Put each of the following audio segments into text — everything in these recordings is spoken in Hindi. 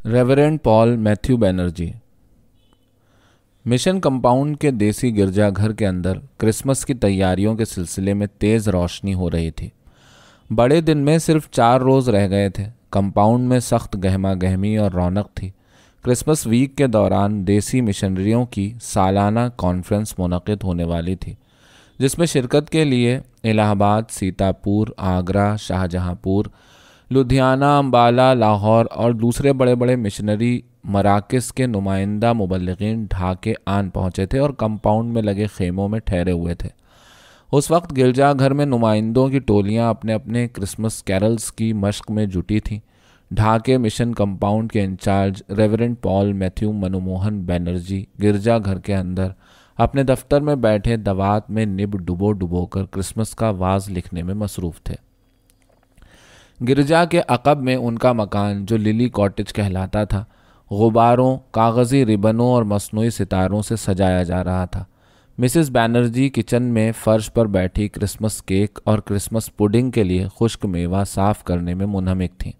Reverend Paul Matthew Banerjee. Mission compound के देसी गिरजाघर के अंदर क्रिसमस की तैयारियों के सिलसिले में तेज़ रोशनी हो रही थी। बड़े दिन में सिर्फ 4 रोज़ रह गए थे। कंपाउंड में सख्त गहमा गहमी और रौनक थी। क्रिसमस वीक के दौरान देसी मिशनरियों की सालाना कॉन्फ्रेंस मुनक़िद होने वाली थी, जिसमें शिरकत के लिए इलाहाबाद, सीतापुर, आगरा, शाहजहांपुर, लुधियाना, अम्बाला, लाहौर और दूसरे बड़े बड़े मिशनरी मराकज़ के नुमाइंदा मुबल्लिगीन ढाके आन पहुँचे थे और कंपाउंड में लगे खेमों में ठहरे हुए थे। उस वक्त गिरजाघर में नुमाइंदों की टोलियां अपने अपने क्रिसमस कैरल्स की मश्क में जुटी थीं। ढाके मिशन कंपाउंड के in charge reverend Paul Matthew Manmohan Banerjee गिरजाघर के अंदर अपने दफ्तर में बैठे दवात में निब डुबो डुबो कर क्रिसमस का वाज लिखने में मसरूफ़ थे। गिरजा के अक़ब में उनका मकान, जो लिली कॉटेज कहलाता था, गुब्बारों, कागज़ी रिबनों और मसनूई सितारों से सजाया जा रहा था। मिसेस बैनर्जी किचन में फ़र्श पर बैठी क्रिसमस केक और क्रिसमस पुडिंग के लिए खुश्क मेवा साफ़ करने में मुनहमिक थीं।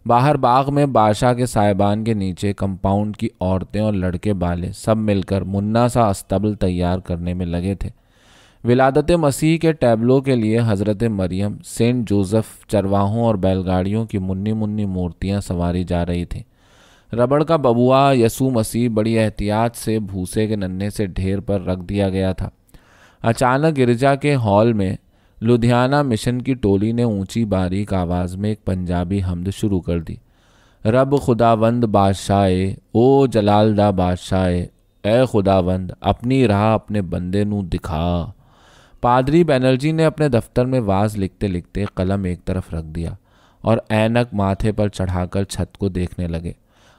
बाहर बाग में बादशाह के साहिबान के नीचे कंपाउंड की औरतें और लड़के बाले सब मिलकर मुन्ना सा अस्तबल तैयार करने में लगे थे। विलादत मसीह के टैबलो के लिए हज़रत मरियम, सेंट जोसेफ, चरवाहों और बैलगाड़ियों की मुन्नी मुन्नी मूर्तियां संवारी जा रही थीं। रबड़ का बबुआ यसू मसीह बड़ी एहतियात से भूसे के नन्हे से ढेर पर रख दिया गया था। अचानक गिरजा के हॉल में लुधियाना मिशन की टोली ने ऊंची बारीक आवाज़ में एक पंजाबी हमद शुरू कर दी। रब खुदावंद बादशाहे, ओ जलालदा बादशाहे, ए खुदावंद अपनी राह अपने बंदे नू दिखा। पादरी बैनर्जी ने अपने दफ्तर में वाज लिखते लिखते कलम एक तरफ रख दिया और ऐनक माथे पर चढ़ाकर छत को देखने लगे।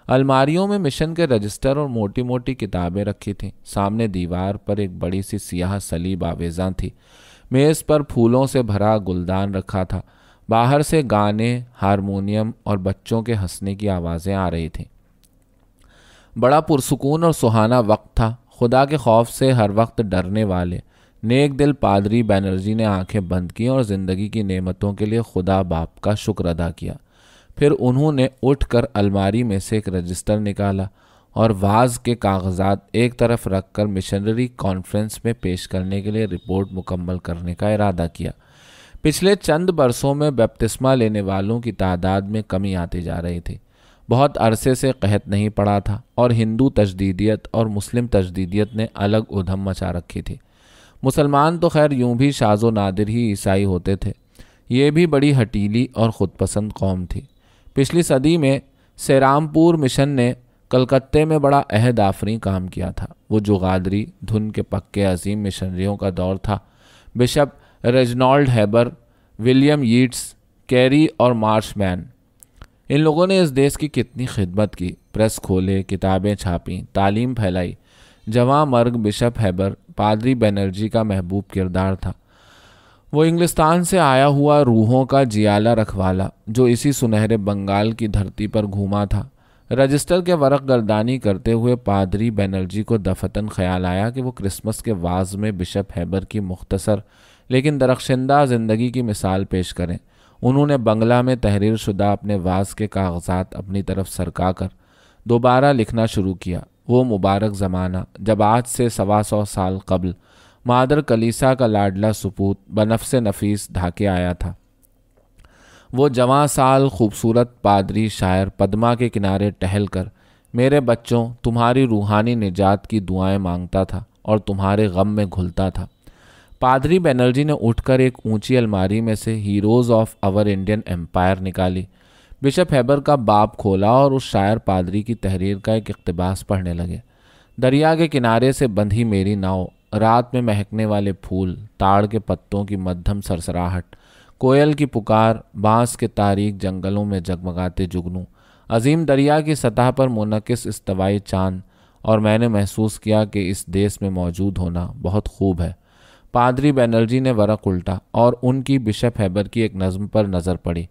अलमारियों में मिशन के रजिस्टर और मोटी मोटी किताबें रखी थीं। सामने दीवार पर एक बड़ी सी सियाह सलीब आवेज़ां थी। मेज़ पर फूलों से भरा गुलदान रखा था। बाहर से गाने, हारमोनियम और बच्चों के हंसने की आवाज़ें आ रही थीं। बड़ा पुरसुकून और सुहाना वक्त था। खुदा के खौफ से हर वक्त डरने वाले नेक दिल पादरी बैनर्जी ने आंखें बंद की और ज़िंदगी की नेमतों के लिए खुदा बाप का शुक्र अदा किया। फिर उन्होंने उठकर अलमारी में से एक रजिस्टर निकाला और वाज के कागजात एक तरफ रखकर मिशनरी कॉन्फ्रेंस में पेश करने के लिए रिपोर्ट मुकम्मल करने का इरादा किया। पिछले चंद बरसों में बपतिस्मा लेने वालों की तादाद में कमी आती जा रही थी। बहुत अरसे से कहत नहीं पड़ा था और हिंदू तजदीदियत और मुस्लिम तजदीदियत ने अलग उधम मचा रखी थी। मुसलमान तो खैर यूं भी शाज़ो नादिर ही ईसाई होते थे। ये भी बड़ी हटीली और ख़ुदपसंद कौम थी। पिछली सदी में सेरामपुर मिशन ने कलकत्ते में बड़ा अहद आफरी काम किया था। वो जुगादरी धुन के पक्के अजीम मिशनरियों का दौर था। Bishop Reginald Heber, William Yeats, Carey और मार्शमैन, इन लोगों ने इस देश की कितनी खिदमत की। प्रेस खोले, किताबें छापीं, तालीम फैलाई। जवां मर्ग बिशप हैबर पादरी बैनर्जी का महबूब किरदार था। वो इंग्लिस्तान से आया हुआ रूहों का जियाला रखवाला, जो इसी सुनहरे बंगाल की धरती पर घूमा था। रजिस्टर के वरक गर्दानी करते हुए पादरी बैनर्जी को दफतन ख्याल आया कि वो क्रिसमस के वाज में बिशप हैबर की मुख्तसर लेकिन दरख्शिंदा ज़िंदगी की मिसाल पेश करें। उन्होंने बंगला में तहरीर शुदा अपने वाज के कागजात अपनी तरफ सरका कर दोबारा लिखना शुरू किया। वो मुबारक ज़माना जब आज से 125 साल कबल मादर कलीसा का लाडला सुपूत बनफ्से नफीस ढाके आया था। वो जवां साल खूबसूरत पादरी शायर पद्मा के किनारे टहल कर मेरे बच्चों तुम्हारी रूहानी निजात की दुआएं मांगता था और तुम्हारे गम में घुलता था। पादरी बैनर्जी ने उठकर एक ऊंची अलमारी में से heroes of our Indian empire निकाली। बिशप हैबर का बाब खोला और उस शायर पादरी की तहरीर का एक इक़्तिबास पढ़ने लगे। दरिया के किनारे से बंधी मेरी नाव, रात में महकने वाले फूल, ताड़ के पत्तों की मध्यम सरसराहट, कोयल की पुकार, बांस के तारीक जंगलों में जगमगाते जुगनू, अजीम दरिया की सतह पर मुनकिस इस्तवाई चांद, और मैंने महसूस किया कि इस देश में मौजूद होना बहुत खूब है। पादरी बैनर्जी ने वरक उल्टा और उनकी बिशप हैबर की एक नज़्म पर नज़र पड़ी।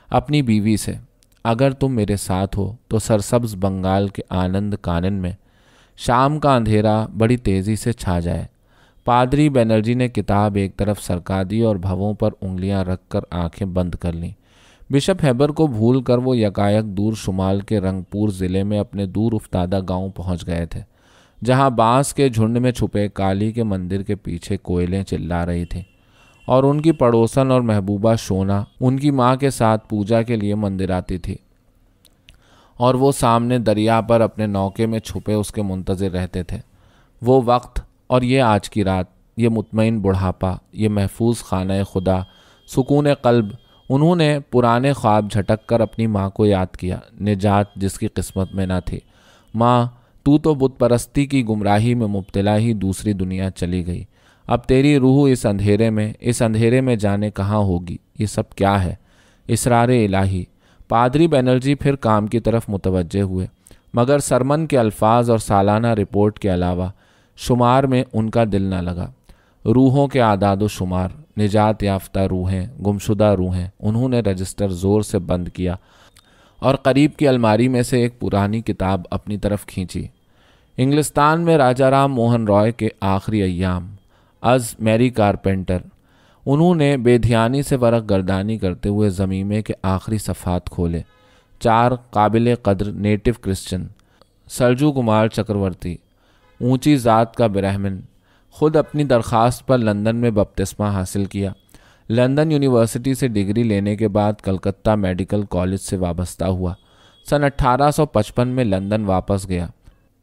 अपनी बीवी से, अगर तुम मेरे साथ हो तो सरसब्ज बंगाल के आनंद कानन में शाम का अंधेरा बड़ी तेज़ी से छा जाए। पादरी बैनर्जी ने किताब एक तरफ सरका दी और भवों पर उंगलियां रखकर आंखें बंद कर लीं। बिशप हैबर को भूलकर वो यकायक दूर शुमाल के रंगपुर ज़िले में अपने दूर उफ्तादा गांव पहुंच गए थे, जहां बांस के झुंड में छुपे काली के मंदिर के पीछे कोयलें चिल्ला रही थीं और उनकी पड़ोसन और महबूबा शोना उनकी माँ के साथ पूजा के लिए मंदिर आती थी और वो सामने दरिया पर अपने नौके में छुपे उसके मुंतज़िर रहते थे। वो वक्त और ये आज की रात, ये मुतमईन बुढ़ापा, ये महफूज खाना खुदा, सुकून क़ल्ब, उन्होंने पुराने ख्वाब झटक कर अपनी माँ को याद किया, निजात जिसकी किस्मत में न थी। माँ, तू तो बुत परस्ती की गुमराही में मुब्तला ही दूसरी दुनिया चली गई। अब तेरी रूह इस अंधेरे में जाने कहाँ होगी। ये सब क्या है? इसरारे इलाही। पादरी बनर्जी फिर काम की तरफ मुतवज्जे हुए, मगर सरमन के अल्फाज और सालाना रिपोर्ट के अलावा शुमार में उनका दिल न लगा। रूहों के आदाद शुमार, निजात याफ्ता रूहें, गुमशुदा रूहें, उन्होंने रजिस्टर ज़ोर से बंद किया और करीब की अलमारी में से एक पुरानी किताब अपनी तरफ खींची। इंग्लिस्तान में राजा राम मोहन रॉय के आखिरी अय्याम, अज़ मैरी कारपेंटर। उन्होंने बेध्यानी से वरक गर्दानी करते हुए ज़मीमे के आखिरी सफ़ात खोले। 4 काबिल कद्र नेटिव क्रिश्चियन, सरजू कुमार चक्रवर्ती, ऊंची ज़ात का ब्राह्मण, खुद अपनी दरख्वास्त पर लंदन में बपतिस्मा हासिल किया। लंदन यूनिवर्सिटी से डिग्री लेने के बाद कलकत्ता मेडिकल कॉलेज से वाबस्ता हुआ। सन 1855 में लंदन वापस गया।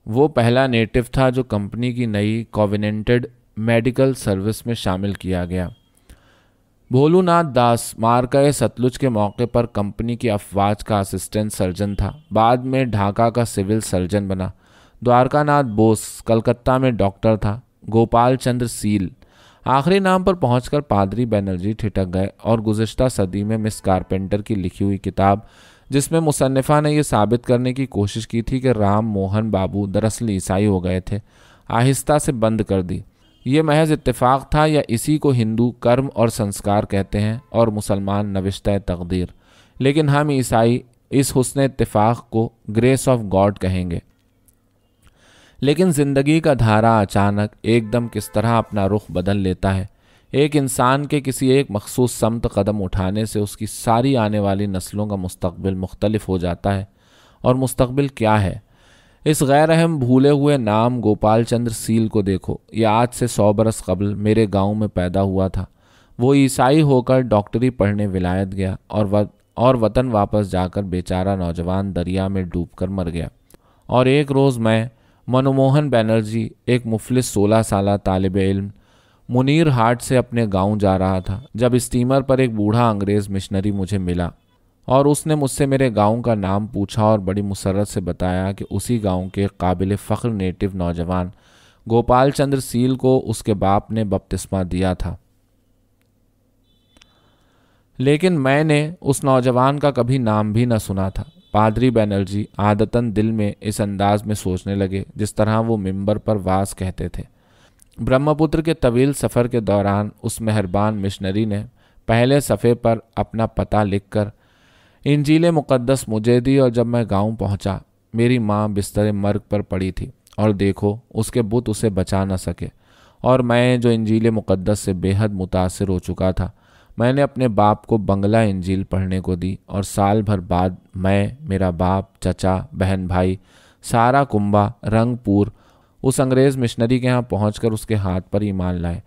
वो पहला नेटिव था जो कंपनी की नई कोवेनेंटेड मेडिकल सर्विस में शामिल किया गया। भोलूनाथ दास मार्का सतलुज के मौके पर कंपनी की अफवाज का असिस्टेंट सर्जन था। बाद में ढाका का सिविल सर्जन बना। द्वारकानाथ बोस कलकत्ता में डॉक्टर था। गोपाल चंद्र सील, आखिरी नाम पर पहुंचकर पादरी बनर्जी ठिठक गए और गुज़िश्ता सदी में मिस कारपेंटर की लिखी हुई किताब, जिसमें मुसन्निफ़ा ने यह साबित करने की कोशिश की थी कि राम मोहन बाबू दरअसल ईसाई हो गए थे, आहिस्ता से बंद कर दी। ये महज इत्तेफाक था या इसी को हिंदू कर्म और संस्कार कहते हैं और मुसलमान नविश्ता तकदीर, लेकिन हम ईसाई इस हुस्न इत्तेफाक को ग्रेस ऑफ गॉड कहेंगे। लेकिन ज़िंदगी का धारा अचानक एकदम किस तरह अपना रुख बदल लेता है। एक इंसान के किसी एक मखसूस समत कदम उठाने से उसकी सारी आने वाली नस्लों का मुस्तकबिल मुख्तलिफ हो जाता है। और मुस्तकबिल क्या है? इस गैर अहम भूले हुए नाम गोपाल चंद्र सील को देखो। यह आज से 100 बरस कबल मेरे गांव में पैदा हुआ था। वो ईसाई होकर डॉक्टरी पढ़ने विलायत गया और वतन वापस जाकर बेचारा नौजवान दरिया में डूबकर मर गया। और एक रोज़ मैं मनमोहन बनर्जी, एक मुफलिस 16 साला तालिब इल्म, मुनीर हाट से अपने गांव जा रहा था, जब स्टीमर पर एक बूढ़ा अंग्रेज़ मिशनरी मुझे मिला और उसने मुझसे मेरे गांव का नाम पूछा और बड़ी मुसर्रत से बताया कि उसी गांव के काबिल फ़ख्र नेटिव नौजवान गोपाल चंद्र सील को उसके बाप ने बपतिस्मा दिया था। लेकिन मैंने उस नौजवान का कभी नाम भी न सुना था। पादरी बनर्जी आदतन दिल में इस अंदाज में सोचने लगे जिस तरह वो मिंबर पर वास कहते थे। ब्रह्मपुत्र के तवील सफ़र के दौरान उस मेहरबान मिशनरी ने पहले सफ़े पर अपना पता लिखकर इंजील मुक़द्दस मुझे दी और जब मैं गांव पहुंचा, मेरी माँ बिस्तर मर्ग पर पड़ी थी और देखो उसके बुत उसे बचा न सके। और मैं जो इंजील मुक़द्दस से बेहद मुतासिर हो चुका था, मैंने अपने बाप को बंगला इंजील पढ़ने को दी और साल भर बाद मैं, मेरा बाप, चचा, बहन भाई, सारा कुंबा रंगपुर उस अंग्रेज़ मिशनरी के यहाँ पहुंचकर उसके हाथ पर ईमान लाए।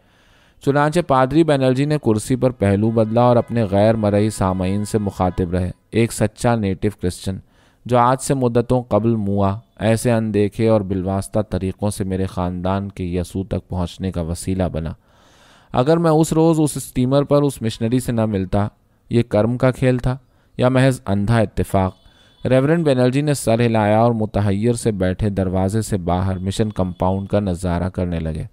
चुनांचे पादरी बनर्जी ने कुर्सी पर पहलू बदला और अपने गैर मरई सामईन से मुखातिब रहे। एक सच्चा नेटिव क्रिश्चियन जो आज से मुद्दतों कबल मुआ ऐसे अनदेखे और बिलवास्ता तरीक़ों से मेरे ख़ानदान के यसू तक पहुँचने का वसीला बना। अगर मैं उस रोज़ उस स्टीमर पर उस मिशनरी से न मिलता, ये कर्म का खेल था या महज अंधा इत्तेफाक? रेवरेंड बनर्जी ने सर हिलाया और मुतहय्यर से बैठे दरवाजे से बाहर मिशन कंपाउंड का नज़ारा करने लगे।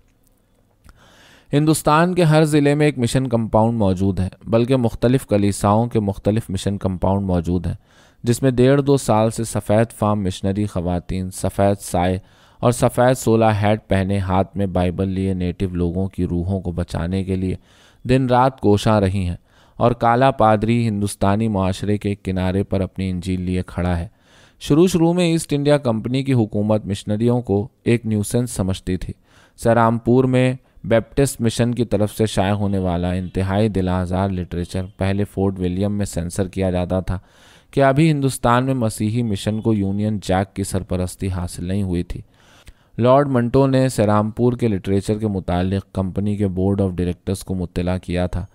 हिंदुस्तान के हर ज़िले में एक मिशन कंपाउंड मौजूद है, बल्कि मुख्तलिफ़ कलीसाओं के मुख्तलिफ़ मिशन कंपाउंड मौजूद हैं, जिसमें 1.5-2 साल से सफ़ेद फार्म मिशनरी ख़वातीन सफ़ेद साए और सफ़ेद 16 हैट पहने हाथ में बाइबल लिए नेटिव लोगों की रूहों को बचाने के लिए दिन रात कोशां रही हैं। और काला पादरी हिंदुस्तानी माशरे के किनारे पर अपनी इंजील लिए खड़ा है। शुरू में ईस्ट इंडिया कंपनी की हुकूमत मिशनरियों को एक न्यूसेंस समझती थी। सरामपुर में बैप्टिस्ट मिशन की तरफ से शाया होने वाला इंतहाई दिलाजार लिटरेचर पहले फोर्ट विलियम में सेंसर किया जाता था कि अभी हिंदुस्तान में मसीही मिशन को यूनियन जैक की सरपरस्ती हासिल नहीं हुई थी। लॉर्ड मंटो ने सेरामपुर के लिटरेचर के मुतालिक कंपनी के बोर्ड ऑफ डायरेक्टर्स को मुत्तला किया था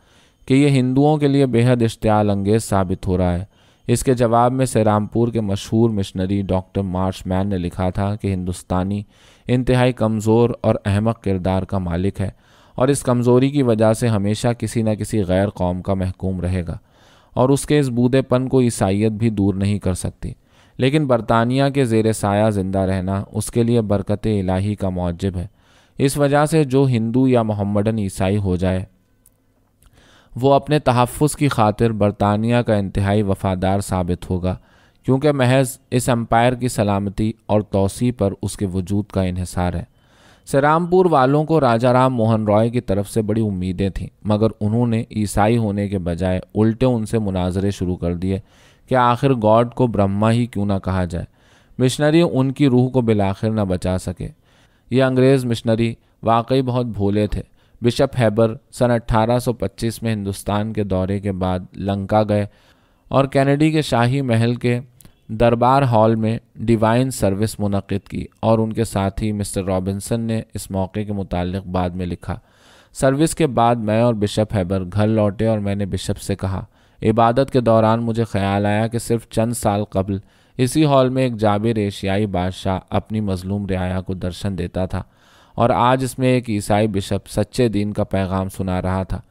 कि यह हिंदुओं के लिए बेहद इश्तियाल अंगेज साबित हो रहा है। इसके जवाब में सेरामपुर के मशहूर मिशनरी डॉक्टर मार्शमैन ने लिखा था कि हिंदुस्तानी इंतहाई कमज़ोर और अहमक किरदार का मालिक है और इस कमज़ोरी की वजह से हमेशा किसी न किसी गैर कौम का महकूम रहेगा और उसके इस बूदेपन को ईसाइयत भी दूर नहीं कर सकती। लेकिन बरतानिया के ज़ेर साया ज़िंदा रहना उसके लिए बरकत इलाही का मौजब है। इस वजह से जो हिंदू या मोहम्मदन ईसाई हो जाए वो अपने तहफ़्फ़ुज़ की खातिर बरतानिया का इंतहाई वफ़ादार साबित होगा, क्योंकि महज इस एम्पायर की सलामती और तौसी पर उसके वजूद का इन्हिसार है। सेरामपुर वालों को राजा राम मोहन रॉय की तरफ से बड़ी उम्मीदें थीं, मगर उन्होंने ईसाई होने के बजाय उल्टे उनसे मुनाजरे शुरू कर दिए कि आखिर गॉड को ब्रह्मा ही क्यों ना कहा जाए। मिशनरी उनकी रूह को बिलाखिर न बचा सके। ये अंग्रेज़ मिशनरी वाकई बहुत भोले थे। बिशप हैबर सन 1825 में हिंदुस्तान के दौरे के बाद लंका गए और कैनेडी के शाही महल के दरबार हॉल में डिवाइन सर्विस मुनक़िद की और उनके साथी मिस्टर रॉबिन्सन ने इस मौके के मुताल्लिक़ बाद में लिखा। सर्विस के बाद मैं और बिशप हैबर घर लौटे और मैंने बिशप से कहा, इबादत के दौरान मुझे ख्याल आया कि सिर्फ चंद साल कबल इसी हॉल में एक जाबिर एशियाई बादशाह अपनी मजलूम रियाया को दर्शन देता था और आज इसमें एक ईसाई बिशप सच्चे दीन का पैगाम सुना रहा था।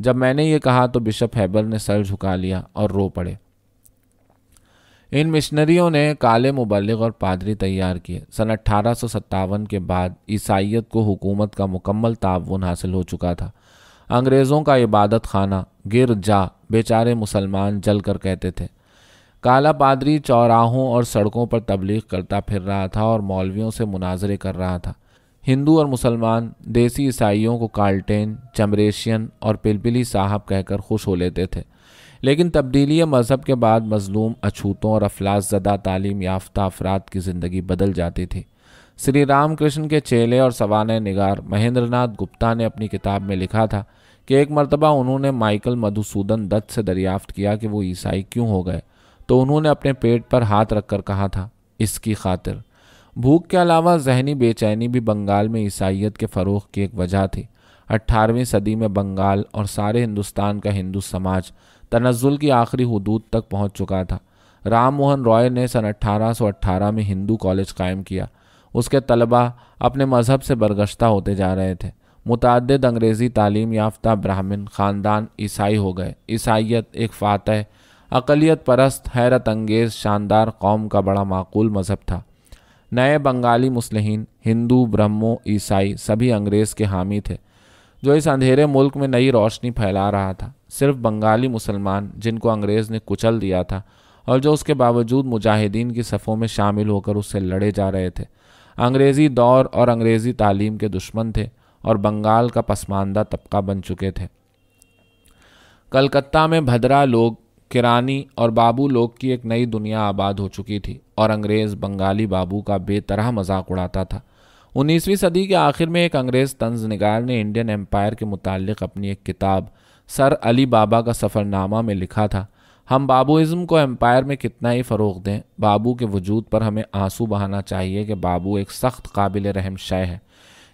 जब मैंने ये कहा तो बिशप हैबर ने सर झुका लिया और रो पड़े। इन मिशनरियों ने काले मुबल्लिग और पादरी तैयार किए। सन 1857 के बाद ईसाइयत को हुकूमत का मुकम्मल ताउन हासिल हो चुका था। अंग्रेज़ों का इबादत खाना गिर जा बेचारे मुसलमान जल कर कहते थे। काला पादरी चौराहों और सड़कों पर तबलीग करता फिर रहा था और मौलवियों से मुनाजरे कर रहा था। हिंदू और मुसलमान देसी ईसाइयों को कार्ल्टेन, चमरेशियन और पिलपिली साहब कहकर खुश हो लेते थे। लेकिन तब्दीली मज़हब के बाद मज़लूम अछूतों और अफलास ज़दा तालीम याफ्ता अफराद की ज़िंदगी बदल जाती थी। श्री राम कृष्ण के चेले और सवाने निगार महेंद्रनाथ गुप्ता ने अपनी किताब में लिखा था कि एक मरतबा उन्होंने माइकल मधुसूदन दत्त से दरियाफ्त किया कि वो ईसाई क्यों हो गए, तो उन्होंने अपने पेट पर हाथ रखकर कहा था, इसकी खातिर। भूख के अलावा जहनी बेचैनी भी बंगाल में ईसाइयत के फ़रोग़ की एक वजह थी। 18वीं सदी में बंगाल और सारे हिंदुस्तान का हिंदू समाज तनज़्ज़ुल की आखिरी हुदूद तक पहुंच चुका था। राम मोहन रॉय ने सन 1818 में हिंदू कॉलेज कायम किया। उसके तलबा अपने मज़हब से बरगश्ता होते जा रहे थे। मुतअद्दिद अंग्रेज़ी तालीम याफ्ता ब्राह्मण ख़ानदान ईसाई हो गए। ईसाइयत एक फ़ातह, अक़लियत परस्त, हैरत अंगेज़ शानदार कौम का बड़ा माकूल मज़हब था। नए बंगाली मुस्लिहीन, हिंदू, ब्रह्मो, ईसाई सभी अंग्रेज़ के हामी थे, जो इस अंधेरे मुल्क में नई रोशनी फैला रहा था। सिर्फ बंगाली मुसलमान, जिनको अंग्रेज़ ने कुचल दिया था और जो उसके बावजूद मुजाहिदीन की सफ़ों में शामिल होकर उससे लड़े जा रहे थे, अंग्रेज़ी दौर और अंग्रेज़ी तालीम के दुश्मन थे और बंगाल का पसमानदा तबका बन चुके थे। कलकत्ता में भद्रा लोग, किरानी और बाबू लोग की एक नई दुनिया आबाद हो चुकी थी और अंग्रेज़ बंगाली बाबू का बेतरह मजाक उड़ाता था। 19वीं सदी के आखिर में एक अंग्रेज़ तंज़ निगार ने इंडियन एम्पायर के मुताल्लिक़ अपनी एक किताब सर अली बाबा का सफ़रनामा में लिखा था, हम बाबूइज़्म को एम्पायर में कितना ही फ़रोग़ दें, बाबू के वजूद पर हमें आंसू बहाना चाहिए कि बाबू एक सख्त काबिल रहम शय है।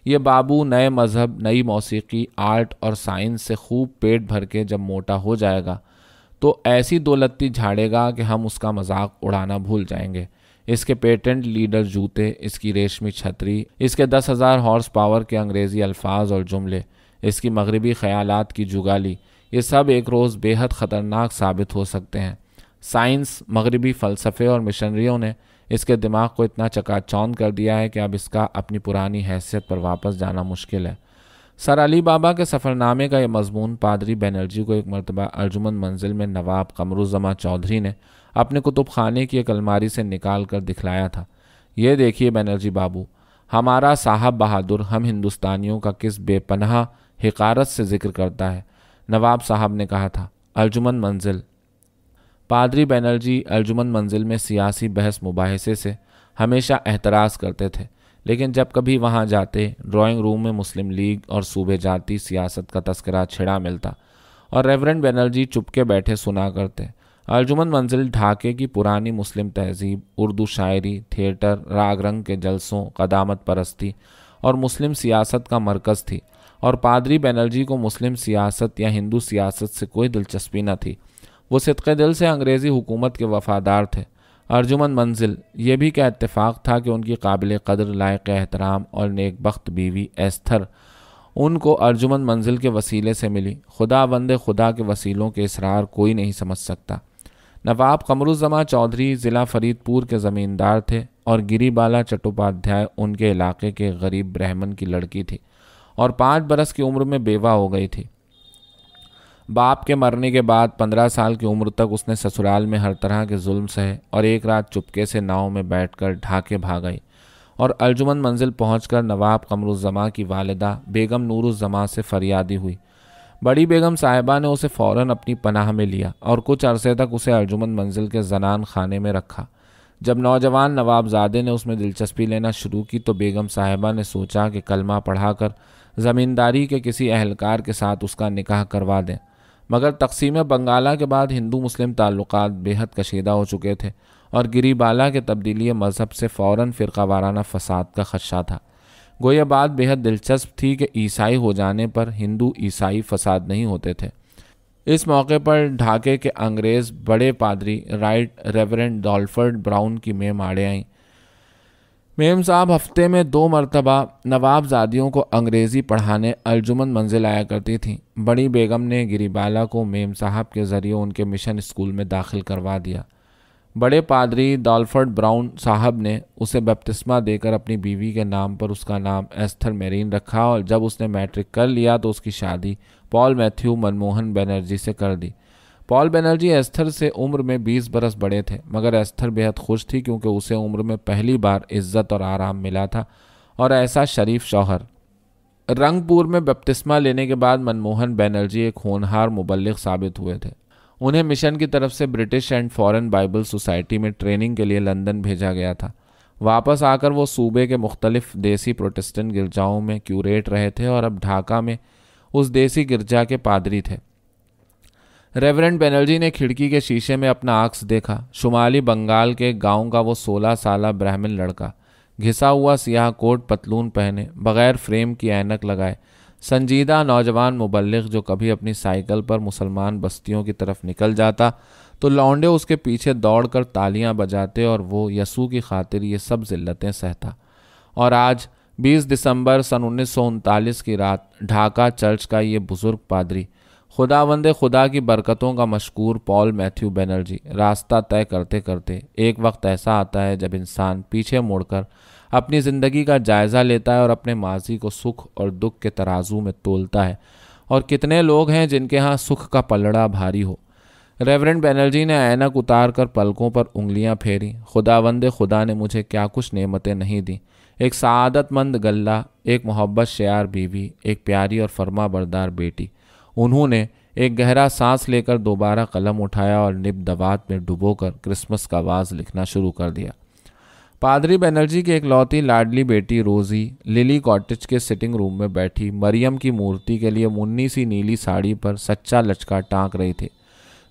ये बाबू नए मज़हब, नई मौसीकी, आर्ट और साइंस से खूब पेट भर के जब मोटा हो जाएगा तो ऐसी दौलती झाड़ेगा कि हम उसका मजाक उड़ाना भूल जाएंगे। इसके पेटेंट लीडर जूते, इसकी रेशमी छतरी, इसके 10,000 हॉर्स पावर के अंग्रेज़ी अल्फाज और जुमले, इसकी मगरबी ख़यालात की जुगाली, ये सब एक रोज़ बेहद ख़तरनाक साबित हो सकते हैं। साइंस, मगरबी फ़लसफ़े और मिशनरियों ने इसके दिमाग को इतना चकाचौंध कर दिया है कि अब इसका अपनी पुरानी हैसियत पर वापस जाना मुश्किल है। सर अली बाबा के सफ़रनामे का यह मजमून पादरी बनर्जी को एक मरतबा अर्जुमन मंजिल में नवाब कमरुज़्ज़मा चौधरी ने अपने कुतुब खाने की एक अलमारी से निकाल कर दिखलाया था। ये देखिए बनर्जी बाबू, हमारा साहब बहादुर हम हिंदुस्तानियों का किस बेपनाह हिकारत से जिक्र करता है। नवाब साहब ने कहा था, अर्जुमन मंजिल। पादरी बनर्जी अर्जुमन मंजिल में सियासी बहस मुबाहिसे से हमेशा एहतराज़ करते थे। लेकिन जब कभी वहाँ जाते ड्राइंग रूम में मुस्लिम लीग और सूबे जाती सियासत का तस्करा छिड़ा मिलता और रेवरेंड बनर्जी चुपके बैठे सुना करते। अर्जुमंद मंजिल ढाके की पुरानी मुस्लिम तहजीब, उर्दू शायरी, थिएटर, राग रंग के जलसों, क़दामत परस्ती और मुस्लिम सियासत का मरकज़ थी और पादरी बनर्जी को मुस्लिम सियासत या हिंदू सियासत से कोई दिलचस्पी न थी। वो सिद्क़े दिल से अंग्रेज़ी हुकूमत के वफ़ादार थे। अर्जुमंद मंजिल ये भी क्या इत्तेफाक था कि उनकी काबिल कदर, लायक एहतराम और नेकबख्त बीवी एस्थर उनको अर्जुमंद मंजिल के वसीले से मिली। खुदा बंदे खुदा के वसीलों के इसरार कोई नहीं समझ सकता। नवाब कमरुज़्ज़मा चौधरी ज़िला फरीदपुर के ज़मींदार थे और गिरीबाला चट्टोपाध्याय उनके इलाके के गरीब ब्राह्मण की लड़की थी और 5 बरस की उम्र में बेवा हो गई थी। बाप के मरने के बाद 15 साल की उम्र तक उसने ससुराल में हर तरह के जुल्म सहे और एक रात चुपके से नाव में बैठकर ढाके भाग गई और अर्जुमंद मंजिल पहुंचकर नवाब कमरुज़्ज़मा की वालिदा बेगम नूरुज़्ज़मा से फरियादी हुई। बड़ी बेगम साहिबा ने उसे फ़ौरन अपनी पनाह में लिया और कुछ अरसे तक उसे अर्जुमंद मंजिल के जनान खाने में रखा। जब नौजवान नवाबजादे ने उसमें दिलचस्पी लेना शुरू की तो बेगम साहिबा ने सोचा कि कलमा पढ़ाकर ज़मींदारी के किसी अहलकार के साथ उसका निकाह करवा दें, मगर तकसीम बंगाला के बाद हिंदू मुस्लिम ताल्लुकात बेहद कशीदा हो चुके थे और गिरीबाला के तब्दीली मज़हब से फ़ौरन फ़िरका वाराना फ़साद का खदशा था। गो यह बात बेहद दिलचस्प थी कि ईसाई हो जाने पर हिंदू ईसाई फसाद नहीं होते थे। इस मौके पर ढाके के अंग्रेज़ बड़े पादरी राइट रेवरेंड डॉल्फर्ड ब्राउन की मेम आड़े आईं। मेम साहब हफ्ते में 2 मरतबा नवाबजादियों को अंग्रेज़ी पढ़ाने अर्जुमंद मंजिल आया करती थीं। बड़ी बेगम ने गिरीबाला को मेम साहब के ज़रिए उनके मिशन स्कूल में दाखिल करवा दिया। बड़े पादरी डॉल्फर्ड ब्राउन साहब ने उसे बपतिस्मा देकर अपनी बीवी के नाम पर उसका नाम एस्थर मेरीन रखा और जब उसने मैट्रिक कर लिया तो उसकी शादी पॉल मैथ्यू मनमोहन बनर्जी से कर दी। पॉल बनर्जी एस्थर से उम्र में 20 बरस बड़े थे, मगर एस्थर बेहद खुश थी क्योंकि उसे उम्र में पहली बार इज्जत और आराम मिला था और ऐसा शरीफ शौहर। रंगपुर में बपतिस्मा लेने के बाद मनमोहन बनर्जी एक होनहार मुबल्लिग साबित हुए थे। उन्हें मिशन की तरफ से British and foreign Bible society में ट्रेनिंग के लिए लंदन भेजा गया था। वापस आकर वो सूबे के मुख्तलिफ देसी प्रोटेस्टेंट गिरजाओं में क्यूरेट रहे थे और अब ढाका में उस देसी गिरजा के पादरी थे। रेवरेंड बनर्जी ने खिड़की के शीशे में अपना अक्स देखा। शुमाली बंगाल के गांव का वो 16 साला ब्राह्मण लड़का, घिसा हुआ सियाह कोट पतलून पहने, बगैर फ्रेम की ऐनक लगाए, संजीदा नौजवान मुबल्लिग जो कभी अपनी साइकिल पर मुसलमान बस्तियों की तरफ निकल जाता तो लौंडे उसके पीछे दौड़कर तालियां बजाते और वो यसू की खातिर ये सब जिल्लतें सहता। और आज 20 दिसंबर सन 1939 की रात ढाका चर्च का ये बुजुर्ग पादरी, खुदावंदे खुदा की बरकतों का मशकूर पॉल मैथ्यू बनर्जी, रास्ता तय करते करते एक वक्त ऐसा आता है जब इंसान पीछे मुड़कर अपनी ज़िंदगी का जायज़ा लेता है और अपने माजी को सुख और दुख के तराजू में तोलता है। और कितने लोग हैं जिनके यहाँ सुख का पलड़ा भारी हो। रेवरेंड बनर्जी ने ऐनक उतार कर पलकों पर उंगलियां फेरी। खुदावंदे खुदा ने मुझे क्या कुछ नेमतें नहीं दी। एक सआदतमंद गल्ला, एक मोहब्बत शेयार बीवी, एक प्यारी और फर्मा बरदार बेटी। उन्होंने एक गहरा सांस लेकर दोबारा कलम उठाया और निब दवात में डुबोकर क्रिसमस का आवाज़ लिखना शुरू कर दिया। पादरी बनर्जी की एकलौती लाडली बेटी रोज़ी लिली कॉटेज के सिटिंग रूम में बैठी मरियम की मूर्ति के लिए मुन्नी सी नीली साड़ी पर सच्चा लचका टाँक रही थी,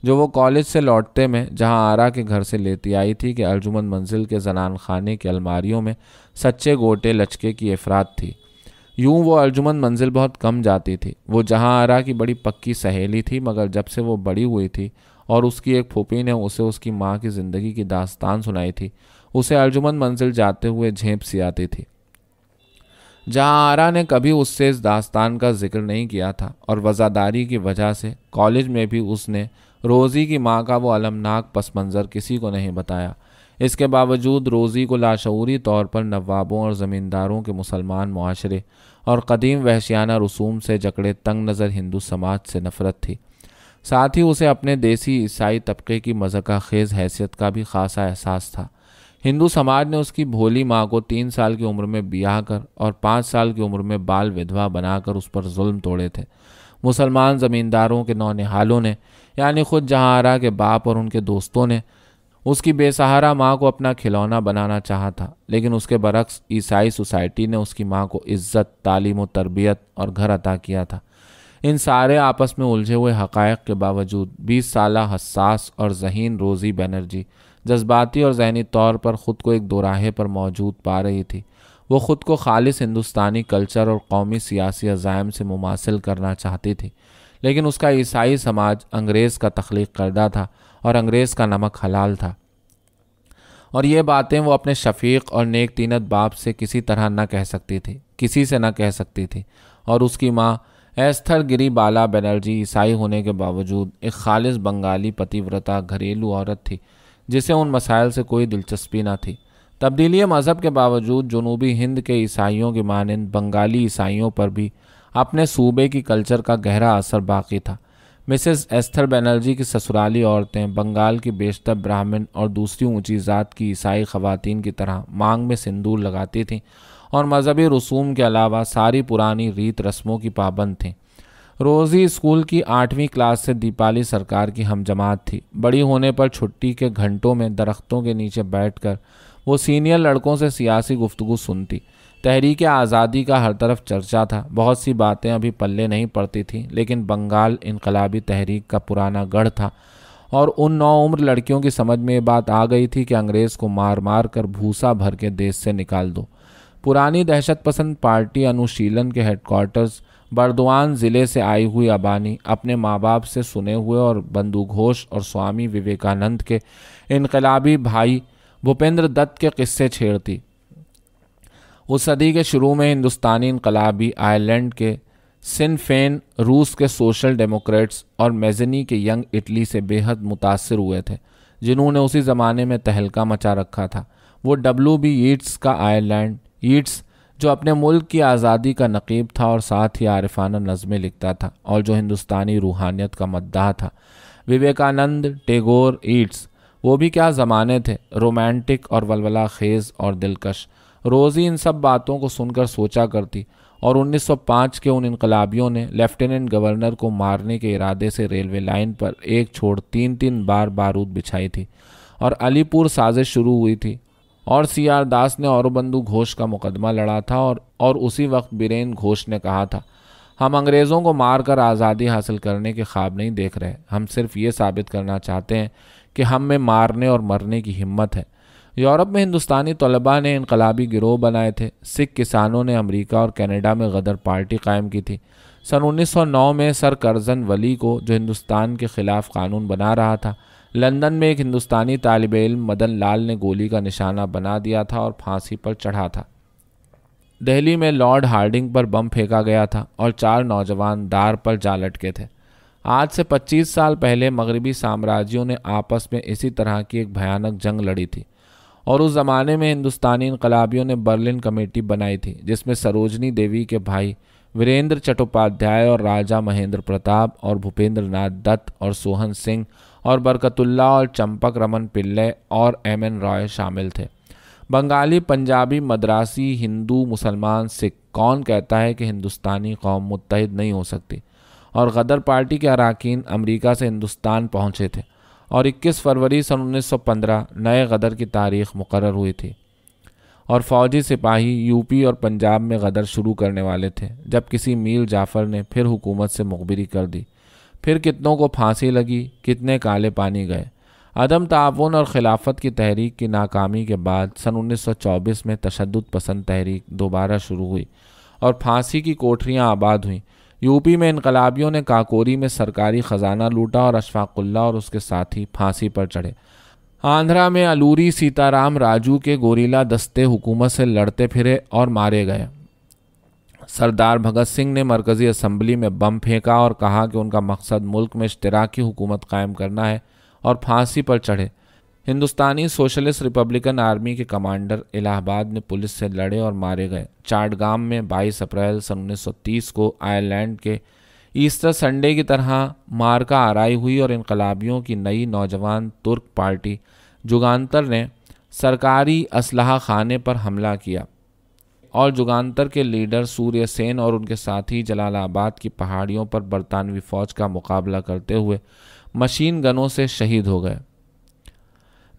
जो वो कॉलेज से लौटते में जहां आरा के घर से लेती आई थी कि अर्जुमंद मंजिल के जनान खाने की अलमारियों में सच्चे गोटे लचके की अफराद थी। यूं वो अर्जुमंद मंजिल बहुत कम जाती थी। वो जहां आरा की बड़ी पक्की सहेली थी, मगर जब से वो बड़ी हुई थी और उसकी एक फूफी ने उसे उसकी माँ की ज़िंदगी की दास्तान सुनाई थी, उसे अर्जुमंद मंजिल जाते हुए झेंप सी आती थी। जहां आरा ने कभी उससे इस दास्तान का जिक्र नहीं किया था और वज़ादारी की वजह से कॉलेज में भी उसने रोज़ी की माँ का वो अलमनाक पस मंज़र किसी को नहीं बताया। इसके बावजूद रोज़ी को लाशऊरी तौर पर नवाबों और ज़मींदारों के मुसलमान मुआशरे और क़दीम वहशियाना रसूम से जकड़े तंग नज़र हिंदू समाज से नफ़रत थी। साथ ही उसे अपने देसी ईसाई तबके की मज़ाक़ खेज़ हैसियत का भी ख़ासा एहसास था। हिंदू समाज ने उसकी भोली माँ को 3 साल की उम्र में ब्याह कर और 5 साल की उम्र में बाल विधवा बनाकर उस पर जुल्म तोड़े थे। मुसलमान ज़मींदारों के नौनिहालों ने, यानी ख़ुद जहां आरा के बाप और उनके दोस्तों ने उसकी बेसहारा माँ को अपना खिलौना बनाना चाहा था, लेकिन उसके बरक्स ईसाई सोसाइटी ने उसकी माँ को इज्जत, तालीम व तरबियत और घर अता किया था। इन सारे आपस में उलझे हुए हक़ाइक़ के बावजूद 20 साला हसास और ज़हीन रोज़ी बनर्जी जज्बाती और ज़हनी तौर पर ख़ुद को एक दोराहे पर मौजूद पा रही थी। वो ख़ुद को खालिस हिंदुस्तानी कल्चर और कौमी सियासी अज़ाइम से मुमासिल करना चाहती थी, लेकिन उसका ईसाई समाज अंग्रेज़ का तख्लीक करदा था और अंग्रेज़ का नमक हलाल था, और ये बातें वो अपने शफीक और नेक तीनत बाप से किसी तरह न कह सकती थी, किसी से न कह सकती थी। और उसकी माँ एस्थर गिरी बाला बनर्जी ईसाई होने के बावजूद एक खालिस बंगाली पतिव्रता घरेलू औरत थी, जिसे उन मसाइल से कोई दिलचस्पी न थी। तब्दीली मज़हब के बावजूद जनूबी हिंद के ईसाइयों की मानंद बंगाली ईसाइयों पर भी अपने सूबे की कल्चर का गहरा असर बाकी था। मिसेस एस्थर बनर्जी की ससुराली औरतें बंगाल की बेशतर ब्राह्मण और दूसरी ऊंची ज़ात की ईसाई ख़वातीन की तरह मांग में सिंदूर लगाती थीं और मजहबी रसूम के अलावा सारी पुरानी रीत रस्मों की पाबंद थीं। रोज़ी स्कूल की 8वीं क्लास से दीपाली सरकार की हमजमात थी। बड़ी होने पर छुट्टी के घंटों में दरख्तों के नीचे बैठकर वो सीनियर लड़कों से सियासी गुफ्तगू सुनती। तहरीक आज़ादी का हर तरफ चर्चा था। बहुत सी बातें अभी पल्ले नहीं पड़ती थीं, लेकिन बंगाल इनकलाबी तहरीक का पुराना गढ़ था और उन नौउम्र लड़कियों की समझ में ये बात आ गई थी कि अंग्रेज़ को मार मार कर भूसा भर के देश से निकाल दो। पुरानी दहशत पसंद पार्टी अनुशीलन के हेडक्वार्टर्स बर्दवान ज़िले से आई हुई अबानी अपने माँ बाप से सुने हुए और बंदूकघोष और स्वामी विवेकानंद के इनकलाबी भाई भूपेंद्र दत्त के किस्से छेड़ती। उस सदी के शुरू में हिंदुस्तानी इनकलाबी आयरलैंड के सिन फेन, रूस के सोशल डेमोक्रेट्स और मेज़नी के यंग इटली से बेहद मुतासिर हुए थे, जिन्होंने उसी ज़माने में तहलका मचा रखा था। वो W.B. यीट्स का आयरलैंड, यीट्स जो अपने मुल्क की आज़ादी का नकीब था और साथ ही आरिफाना नज़में लिखता था और जो हिंदुस्तानी रूहानियत का मद्दाह था। विवेकानंद, टैगोर, यीट्स, वो भी क्या ज़माने थे, रोमांटिक और वलवला खेज़ और दिलकश। रोज़ी इन सब बातों को सुनकर सोचा करती और 1905 के उन इनकलाबियों ने लेफ्टिनेंट गवर्नर को मारने के इरादे से रेलवे लाइन पर एक छोड़ 3-3 बार बारूद बिछाई थी और अलीपुर साजिश शुरू हुई थी और CR दास ने औरबंदू घोष का मुकदमा लड़ा था और उसी वक्त बीरेन घोष ने कहा था, हम अंग्रेज़ों को मारकर आज़ादी हासिल करने के ख्वाब नहीं देख रहे, हम सिर्फ ये साबित करना चाहते हैं कि हम में मारने और मरने की हिम्मत है। यूरोप में हिंदुस्तानी तलबा ने इनकलाबी गिरोह बनाए थे। सिख किसानों ने अमेरिका और कनाडा में गदर पार्टी कायम की थी। सन 1909 में सर करजन वली को, जो हिंदुस्तान के ख़िलाफ़ कानून बना रहा था, लंदन में एक हिंदुस्तानी तालिब इल्म मदन लाल ने गोली का निशाना बना दिया था और फांसी पर चढ़ा था। दिल्ली में लॉर्ड हार्डिंग पर बम फेंका गया था और 4 नौजवान दार पर जा लटके थे। आज से 25 साल पहले मगरबी साम्राज्यों ने आपस में इसी तरह की एक भयानक जंग लड़ी थी और उस ज़माने में हिंदुस्तानी इनकलाबियों ने बर्लिन कमेटी बनाई थी, जिसमें सरोजनी देवी के भाई वीरेंद्र चट्टोपाध्याय और राजा महेंद्र प्रताप और भूपेंद्र नाथ दत्त और सोहन सिंह और बरकतुल्ला और चंपक रमन पिल्ले और MN रॉय शामिल थे। बंगाली, पंजाबी, मद्रासी, हिंदू, मुसलमान, सिख, कौन कहता है कि हिंदुस्तानी कौम मुत्तहिद नहीं हो सकती। और गदर पार्टी के अरकान अमेरिका से हिंदुस्तान पहुँचे थे और 21 फरवरी सन 1915 नए गदर की तारीख मुकर्रर हुई थी और फौजी सिपाही यूपी और पंजाब में गदर शुरू करने वाले थे, जब किसी मीर जाफ़र ने फिर हुकूमत से मुखबिरी कर दी। फिर कितनों को फांसी लगी, कितने काले पानी गए। अदम ताउन और खिलाफत की तहरीक की नाकामी के बाद सन 1924 में तशद्दुद पसंद तहरीक दोबारा शुरू हुई और फांसी की कोठरियाँ आबाद हुईं। यूपी में इनकलाबियों ने काकोरी में सरकारी ख़जाना लूटा और अशफाकुल्ला और उसके साथी फांसी पर चढ़े। आंध्रा में अलूरी सीताराम राजू के गोरीला दस्ते हुकूमत से लड़ते फिरे और मारे गए। सरदार भगत सिंह ने मरकज़ी असम्बली में बम फेंका और कहा कि उनका मकसद मुल्क में इश्तराकी हुकूमत कायम करना है और फांसी पर चढ़े। हिंदुस्तानी सोशलिस्ट रिपब्लिकन आर्मी के कमांडर इलाहाबाद में पुलिस से लड़े और मारे गए। चाटगाम में 22 अप्रैल सन 1930 को आयरलैंड के ईस्टर संडे की तरह मारका आराई हुई और इनकलाबियों की नई नौजवान तुर्क पार्टी जुगान्तर ने सरकारी असलहा खाने पर हमला किया और जुगान्तर के लीडर सूर्य सेन और उनके साथी जलालाबाद की पहाड़ियों पर बरतानवी फ़ौज का मुकाबला करते हुए मशीन गनों से शहीद हो गए।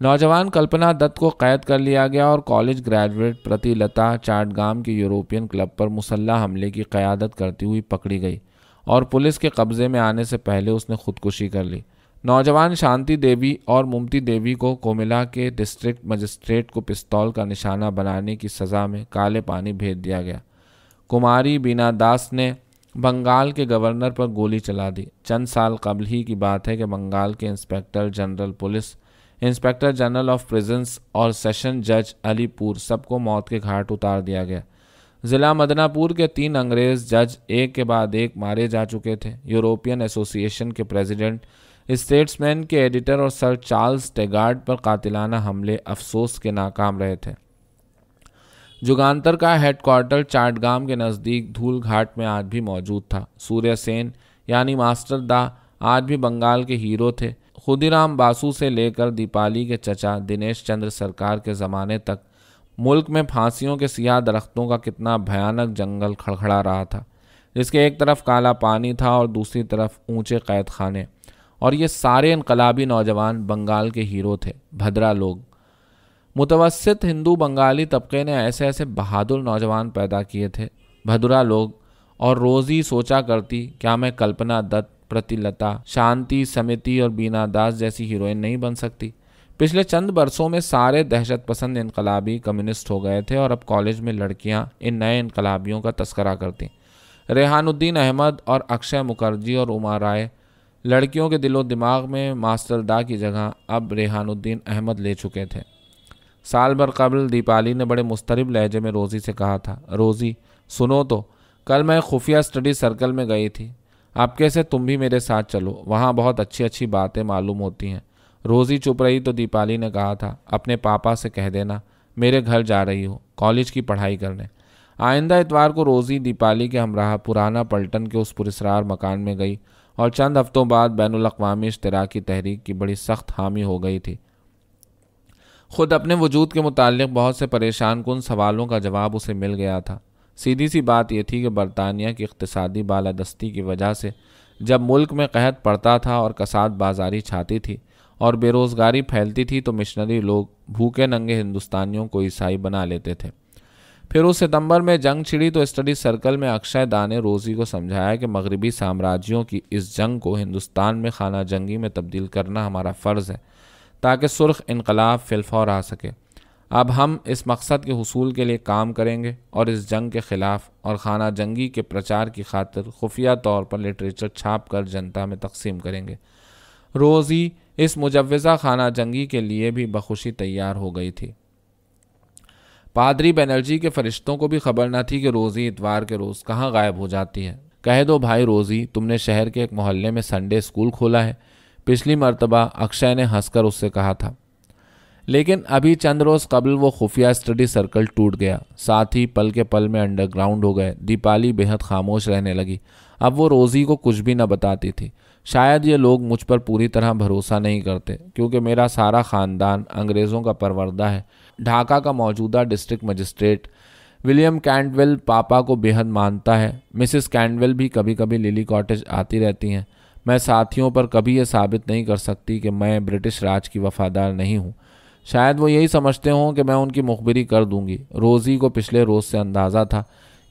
नौजवान कल्पना दत्त को कैद कर लिया गया और कॉलेज ग्रेजुएट प्रतिलता चाटगाम के यूरोपियन क्लब पर मुसल्ह हमले की क़यादत करती हुई पकड़ी गई और पुलिस के कब्जे में आने से पहले उसने खुदकुशी कर ली। नौजवान शांति देवी और मुमती देवी को कोमिला के डिस्ट्रिक्ट मजिस्ट्रेट को पिस्तौल का निशाना बनाने की सज़ा में काले पानी भेज दिया गया। कुमारी बीना दास ने बंगाल के गवर्नर पर गोली चला दी। चंद साल कबल ही की बात है कि बंगाल के inspector general police, inspector general of prisons और सेशन जज अलीपुर सबको मौत के घाट उतार दिया गया। ज़िला मदनापुर के 3 अंग्रेज़ जज एक के बाद एक मारे जा चुके थे। यूरोपियन एसोसिएशन के प्रेसिडेंट, स्टेट्समैन के एडिटर और सर चार्ल्स टेगार्ड पर कातिलाना हमले अफसोस के नाकाम रहे थे। जुगांतर का हेडक्वार्टर चाटगाम के नज़दीक धूल घाट में आज भी मौजूद था। सूर्य सेन यानी मास्टर दा आज भी बंगाल के हीरो थे। खुदीराम बासु से लेकर दीपाली के चचा दिनेश चंद्र सरकार के ज़माने तक मुल्क में फांसियों के सियाह दरख्तों का कितना भयानक जंगल खड़खड़ा रहा था, जिसके एक तरफ काला पानी था और दूसरी तरफ ऊंचे कैद खाने। और ये सारे इनकलाबी नौजवान बंगाल के हीरो थे, भद्रा लोग। मुतवस्सित हिंदू बंगाली तबके ने ऐसे ऐसे बहादुर नौजवान पैदा किए थे, भद्रा लोग। और रोज़ी सोचा करती, क्या मैं कल्पना दत्त, प्रतिलता, शांति, समिति और बीना दास जैसी हीरोइन नहीं बन सकती? पिछले चंद बरसों में सारे दहशत पसंद इनकलाबी कम्युनिस्ट हो गए थे और अब कॉलेज में लड़कियां इन नए इनकलाबियों का तस्करा करती। रेहानुद्दीन अहमद और अक्षय मुखर्जी और उमा राय लड़कियों के दिलो दिमाग में मास्टर दा की जगह अब रेहानुद्दीन अहमद ले चुके थे। साल भर कबल दीपाली ने बड़े मुस्तरिब लहजे में रोज़ी से कहा था, रोज़ी सुनो तो, कल मैं खुफिया स्टडी सर्कल में गई थी, आपके से तुम भी मेरे साथ चलो, वहाँ बहुत अच्छी अच्छी बातें मालूम होती हैं। रोज़ी चुप रही तो दीपाली ने कहा था, अपने पापा से कह देना मेरे घर जा रही हो कॉलेज की पढ़ाई करने। आइंदा इतवार को रोज़ी दीपाली के हमराह पुराना पलटन के उस पुरस्कार मकान में गई और चंद हफ्तों बाद बैनुल अक़वामी इश्तराकी तहरीक की बड़ी सख्त हामी हो गई थी। खुद अपने वजूद के मुताल्लिक़ बहुत से परेशान कुन सवालों का जवाब उसे मिल गया था। सीधी सी बात यह थी कि बरतानिया की इक़्तिसादी बालादस्ती की वजह से जब मुल्क में कहत पड़ता था और कसाद बाजारी छाती थी और बेरोज़गारी फैलती थी तो मिशनरी लोग भूखे नंगे हिंदुस्तानियों को ईसाई बना लेते थे। फिर उस सितंबर में जंग छिड़ी तो स्टडी सर्कल में अक्षय दा ने रोज़ी को समझाया कि मगरबी साम्राज्यों की इस जंग को हिंदुस्तान में खाना जंगी में तब्दील करना हमारा फ़र्ज़ है ताकि सुर्ख इनकलाब फिलफौर आ सके। अब हम इस मकसद के हुसूल के लिए काम करेंगे और इस जंग के ख़िलाफ़ और खाना जंगी के प्रचार की खातिर खुफिया तौर पर लिटरेचर छाप कर जनता में तकसीम करेंगे। रोज़ी इस मुजव्वज़ा खाना जंगी के लिए भी बखुशी तैयार हो गई थी। पादरी बनर्जी के फरिश्तों को भी खबर न थी कि रोज़ी इतवार के रोज़ कहाँ गायब हो जाती है। कह दो भाई रोज़ी, तुमने शहर के एक मोहल्ले में संडे स्कूल खोला है, पिछली मर्तबा अक्षय ने हंसकर उससे कहा था। लेकिन अभी चंद रोज़ कबल वो खुफिया स्टडी सर्कल टूट गया, साथ ही पल के पल में अंडरग्राउंड हो गए। दीपाली बेहद खामोश रहने लगी। अब वो रोज़ी को कुछ भी न बताती थी। शायद ये लोग मुझ पर पूरी तरह भरोसा नहीं करते क्योंकि मेरा सारा ख़ानदान अंग्रेज़ों का परवरदा है। ढाका का मौजूदा डिस्ट्रिक्ट मजिस्ट्रेट विलियम कैंटवेल पापा को बेहद मानता है। मिसेस कैंटवेल भी कभी कभी लिली कॉटेज आती रहती हैं। मैं साथियों पर कभी ये साबित नहीं कर सकती कि मैं ब्रिटिश राज की वफ़ादार नहीं हूँ। शायद वो यही समझते हों कि मैं उनकी मुखबिरी कर दूंगी। रोज़ी को पिछले रोज़ से अंदाज़ा था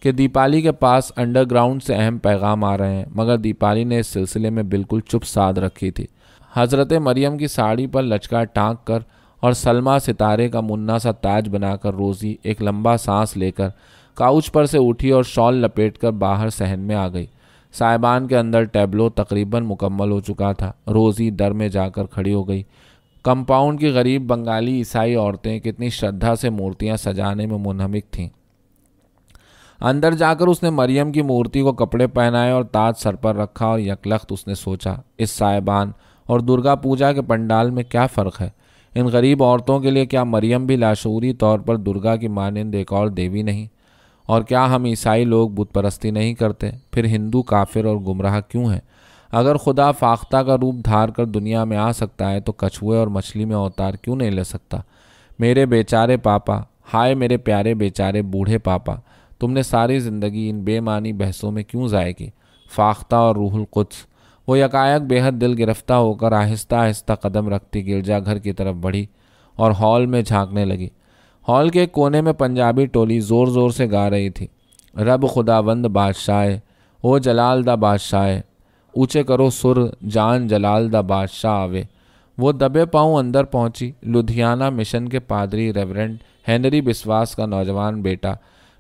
कि दीपाली के पास अंडरग्राउंड से अहम पैगाम आ रहे हैं, मगर दीपाली ने इस सिलसिले में बिल्कुल चुप साध रखी थी। हज़रत मरियम की साड़ी पर लचका टाँक कर और सलमा सितारे का मुन्ना सा ताज बनाकर रोज़ी एक लंबा सांस लेकर काउच पर से उठी और शॉल लपेटकर बाहर सहन में आ गई। साहिबान के अंदर टैबलो तकरीबन मुकम्मल हो चुका था। रोज़ी दर में जाकर खड़ी हो गई। कंपाउंड की गरीब बंगाली ईसाई औरतें कितनी श्रद्धा से मूर्तियां सजाने में मुनहमिक थीं। अंदर जाकर उसने मरियम की मूर्ति को कपड़े पहनाए और ताज सर पर रखा और यकलख्त उसने सोचा, इस साहिबान और दुर्गा पूजा के पंडाल में क्या फ़र्क है? इन गरीब औरतों के लिए क्या मरियम भी लाशूरी तौर पर दुर्गा की मानिंद एक और देवी नहीं? और क्या हम ईसाई लोग बुत परस्ती नहीं करते? फिर हिंदू काफिर और गुमराह क्यों हैं? अगर खुदा फाख्ता का रूप धार कर दुनिया में आ सकता है तो कछुए और मछली में अवतार क्यों नहीं ले सकता? मेरे बेचारे पापा, हाय मेरे प्यारे बेचारे बूढ़े पापा, तुमने सारी ज़िंदगी इन बेमानी बहसों में क्यों ज़ाय की? फाख्ता और रूहुल कुद्स। वो यकायक बेहद दिल गिरफ्ता होकर आहिस्ता आहिस्ता कदम रखती गिरजा घर की तरफ बढ़ी और हॉल में झांकने लगी। हॉल के एक कोने में पंजाबी टोली ज़ोर ज़ोर से गा रही थी, रब खुदावंद बादशाह ओ जलाल दा बादशाह, ऊँचे करो सुर जान जलाल दा बादशाह आवे। वो दबे पाँव अंदर पहुंची। लुधियाना मिशन के पादरी रेवरेंड हेनरी बिस्वास का नौजवान बेटा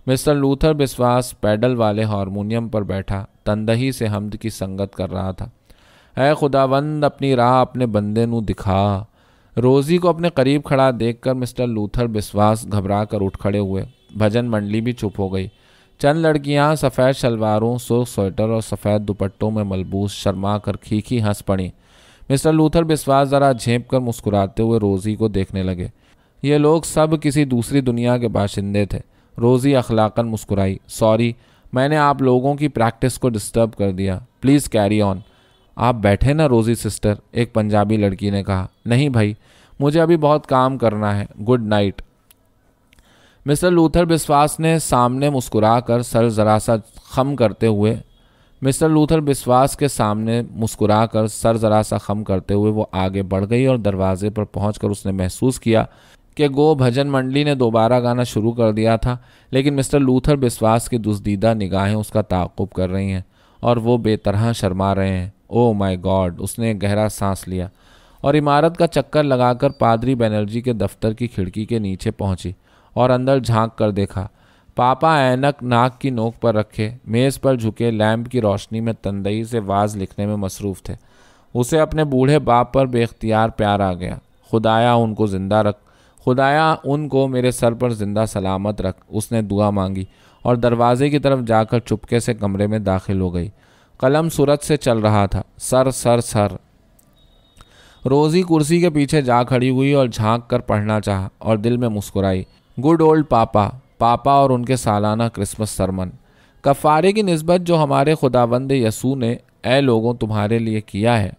मिस्टर लूथर बिस्वास पैडल वाले हारमोनियम पर बैठा तंदही से हमद की संगत कर रहा था। ऐ खुदावंद अपनी राह अपने बंदे नू दिखा। रोज़ी को अपने करीब खड़ा देखकर मिस्टर लूथर बिस्वास घबरा कर उठ खड़े हुए। भजन मंडली भी चुप हो गई। चंद लड़कियां सफ़ेद शलवारों, सुर्ख स्वेटर और सफ़ेद दुपट्टों में मलबूस शर्मा कर खीखी हंस पड़ी। मिस्टर लूथर बिस्वास ज़रा झेंप कर मुस्कुराते हुए रोज़ी को देखने लगे। ये लोग सब किसी दूसरी दुनिया के बाशिंदे थे। रोज़ी अखलाकन मुस्कुराई। सॉरी, मैंने आप लोगों की प्रैक्टिस को डिस्टर्ब कर दिया। Please carry on. आप बैठे ना रोज़ी सिस्टर, एक पंजाबी लड़की ने कहा। नहीं भाई, मुझे अभी बहुत काम करना है। Good night. मिस्टर लूथर बिस्वास ने सामने मुस्कुरा कर सर ज़रा सा खम करते हुए वो आगे बढ़ गई और दरवाजे पर पहुंचकर उसने महसूस किया कि गो भजन मंडली ने दोबारा गाना शुरू कर दिया था, लेकिन मिस्टर लूथर बिस्वास की दुस्दीदा निगाहें उसका ताक़ुब कर रही हैं और वो बेतरह शर्मा रहे हैं। ओह माय गॉड, उसने एक गहरा सांस लिया और इमारत का चक्कर लगाकर पादरी बनर्जी के दफ्तर की खिड़की के नीचे पहुंची और अंदर झांक कर देखा। पापा ऐनक नाक की नोक पर रखे मेज़ पर झुके लैंप की रोशनी में तंदई से वाज लिखने में मसरूफ़ थे। उसे अपने बूढ़े बाप पर बेख्तियार प्यार आ गया। खुदाया उनको ज़िंदा रख, खुदाया उनको मेरे सर पर ज़िंदा सलामत रख। उसने दुआ मांगी और दरवाजे की तरफ जाकर चुपके से कमरे में दाखिल हो गई। कलम सूरत से चल रहा था। Sir sir sir. रोज़ी कुर्सी के पीछे जा खड़ी हुई और झांक कर पढ़ना चाहा और दिल में मुस्कुराई। गुड ओल्ड पापा, पापा और उनके सालाना क्रिसमस सरमन। कफ़ारे की निस्बत जो हमारे खुदावंद यसू ने ऐ लोगों तुम्हारे लिए किया है,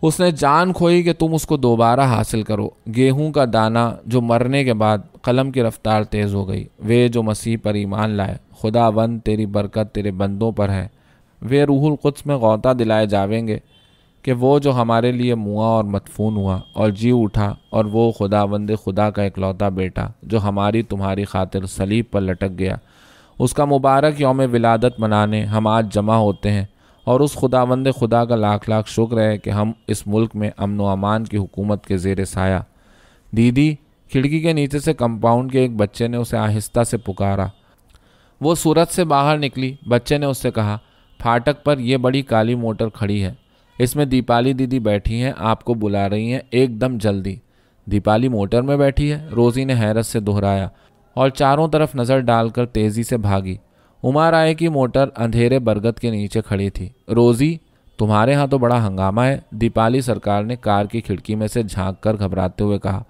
उसने जान खोई कि तुम उसको दोबारा हासिल करो। गेहूं का दाना जो मरने के बाद कलम की रफ्तार तेज़ हो गई। वे जो मसीह पर ईमान लाए, खुदावंद तेरी बरकत तेरे बंदों पर है। वे रूहुल कुद्स में गौता दिलाए जावेंगे कि वो जो हमारे लिए मुआ और मदफून हुआ और जी उठा, और वो खुदावंद खुदा का इकलौता बेटा जो हमारी तुम्हारी खातिर सलीब पर लटक गया, उसका मुबारक यौम विलादत मनाने हम आज जमा होते हैं। और उस खुदावंद खुदा का लाख लाख शुक्र है कि हम इस मुल्क में अमन व अमान की हुकूमत के ज़ेर साया। दीदी, खिड़की के नीचे से कंपाउंड के एक बच्चे ने उसे आहिस्ता से पुकारा। वो सूरत से बाहर निकली। बच्चे ने उससे कहा, फाटक पर यह बड़ी काली मोटर खड़ी है, इसमें दीपाली दीदी बैठी हैं, आपको बुला रही हैं, एकदम जल्दी। दीपाली मोटर में बैठी है? रोज़ी ने हैरत से दोहराया और चारों तरफ नज़र डालकर तेज़ी से भागी। उमा राय की मोटर अंधेरे बरगद के नीचे खड़ी थी। रोज़ी, तुम्हारे यहाँ तो बड़ा हंगामा है, दीपाली सरकार ने कार की खिड़की में से झांक कर घबराते हुए कहा।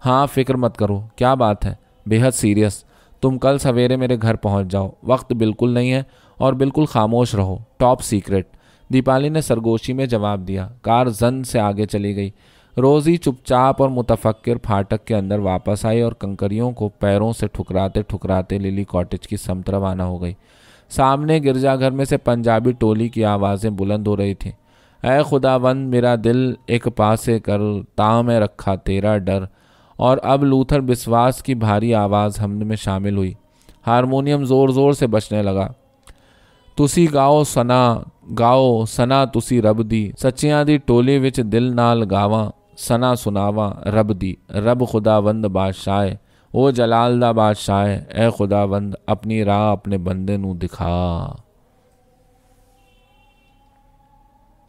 हाँ, फिक्र मत करो, क्या बात है? बेहद सीरियस। तुम कल सवेरे मेरे घर पहुँच जाओ, वक्त बिल्कुल नहीं है, और बिल्कुल खामोश रहो, टॉप सीक्रेट। दीपाली ने सरगोशी में जवाब दिया। कार जन से आगे चली गई। रोज़ी चुपचाप और मुतफक्किर फाटक के अंदर वापस आई और कंकरियों को पैरों से ठुकराते ठुकराते लिली कॉटेज की समत रवाना हो गई। सामने गिरजाघर में से पंजाबी टोली की आवाज़ें बुलंद हो रही थीं। ऐ खुदावंद मेरा दिल एक पासे कर, ता में रखा तेरा डर। और अब लूथर बिस्वास की भारी आवाज़ हमद में शामिल हुई। हारमोनियम ज़ोर ज़ोर से बजने लगा। तुसी गाओ सना तुसी रब दी, सच्चियां दी टोली विच दिल नाल गावां, सना सुनावा रब दी। रब खुदावंद बादशाह ओ जलाल दा बादशाह, ए खुदावंद अपनी राह अपने बंदे नू दिखा।